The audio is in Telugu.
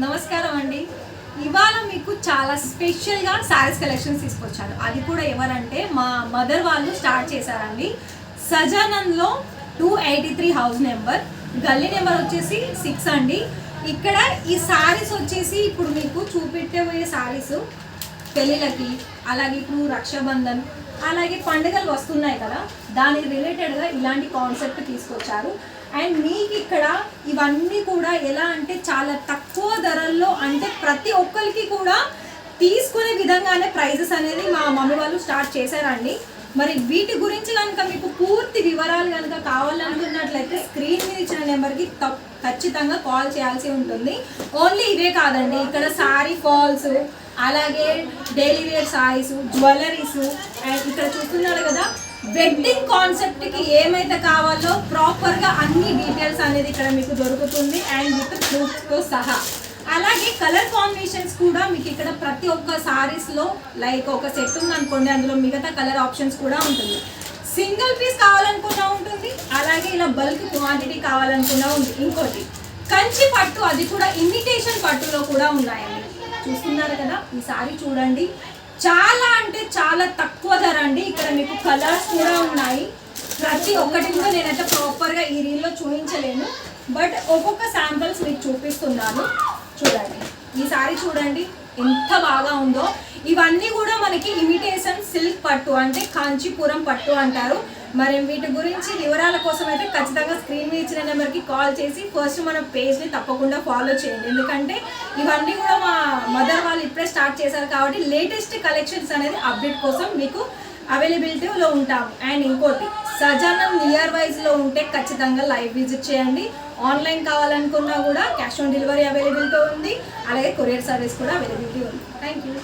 నమస్కారం అండి. ఇవాళ మీకు చాలా స్పెషల్గా శారీస్ కలెక్షన్స్ తీసుకొచ్చాను. అది కూడా ఎవరంటే మా మదర్ వాళ్ళు స్టార్ట్ చేశారండి. సజానంద్లో 283 హౌస్ నెంబర్, గల్లీ నెంబర్ వచ్చేసి 6 అండి. ఇక్కడ ఈ శారీస్ వచ్చేసి ఇప్పుడు మీకు చూపెట్టబోయే శారీస్ పెళ్ళిళ్ళకి, అలాగే ఇప్పుడు రక్షాబంధన్, అలాగే పండుగలు వస్తున్నాయి కదా, దానికి రిలేటెడ్గా ఇలాంటి కాన్సెప్ట్ తీసుకొచ్చారు. అండ్ మీకు ఇక్కడ ఇవన్నీ కూడా ఎలా అంటే చాలా తక్కువ ధరల్లో, అంటే ప్రతి ఒక్కరికి కూడా తీసుకునే విధంగానే ప్రైజెస్ అనేది మా మమ్మీ వాళ్ళు స్టార్ట్ చేశారండి. మరి వీటి గురించి కనుక మీకు పూర్తి వివరాలు కనుక కావాలనుకున్నట్లయితే స్క్రీన్ మీద ఇచ్చిన నెంబర్కి ఖచ్చితంగా కాల్ చేయాల్సి ఉంటుంది. ఓన్లీ ఇవే కాదండి, ఇక్కడ శారీ ఫాల్స్, అలాగే daily wear saris, jewelleries, and ఇక్కడ చూస్తున్నారు కదా వెడ్డింగ్ కాన్సెప్ట్కి ఏమైతే కావాలో ప్రాపర్గా అన్ని డీటెయిల్స్ అనేది ఇక్కడ మీకు దొరుకుతుంది. అండ్ విత్ ప్రూఫ్తో సహా. అలాగే కలర్ కాంబినేషన్స్ కూడా మీకు ఇక్కడ ప్రతి ఒక్క సారీస్లో లైక్ ఒక సెట్ ఉందనుకోండి, అందులో మిగతా కలర్ ఆప్షన్స్ కూడా ఉంటుంది. సింగిల్ పీస్ కావాలనుకున్నా ఉంటుంది, అలాగే ఇలా బల్క్ క్వాంటిటీ కావాలనుకున్నా ఉంది. ఇంకోటి కంచి పట్టు, అది కూడా ఇమిటేషన్ పట్టులో కూడా ఉన్నాయండి. చూస్తున్నారు కదా, ఈ సారీ చూడండి, చాలా అంటే చాలా తక్కువ ధర అండి. ఇక్కడ మీకు కలర్స్ కూడా ఉన్నాయి. ప్రతి ఒక్కటి కూడా నేనైతే ప్రాపర్గా ఈ రీల్లో చూపించలేను, బట్ ఒక్కొక్క శాంపిల్స్ మీకు చూపిస్తున్నాను. చూడండి, ఈ సారీ చూడండి ఎంత బాగా ఉందో. ఇవన్నీ కూడా మనకి ఇమిటేషన్ సిల్క్ పట్టు, అంటే కాంచీపురం పట్టు అంటారు. మరి వీటి గురించి వివరాల కోసం అయితే ఖచ్చితంగా స్క్రీన్ మీద ఇచ్చిన నెంబర్కి కాల్ చేసి ఫస్ట్ మన పేజ్ని తప్పకుండా ఫాలో చేయండి. ఎందుకంటే ఇవన్నీ కూడా మా మదర్ వాళ్ళు ఇప్పుడే స్టార్ట్ చేశారు కాబట్టి లేటెస్ట్ కలెక్షన్స్ అనేది అప్డేట్ కోసం మీకు అవైలబిలిటీలో ఉంటాము. అండ్ ఇంకోటి, సజానం నియర్ వైజ్లో ఉంటే ఖచ్చితంగా లైవ్ విజిట్ చేయండి. ఆన్లైన్ కావాలనుకున్నా కూడా క్యాష్ ఆన్ డెలివరీ అవైలబిలిటీ ఉంది, అలాగే కొరియర్ సర్వీస్ కూడా అవైలబిలిటీ ఉంది. Thank you.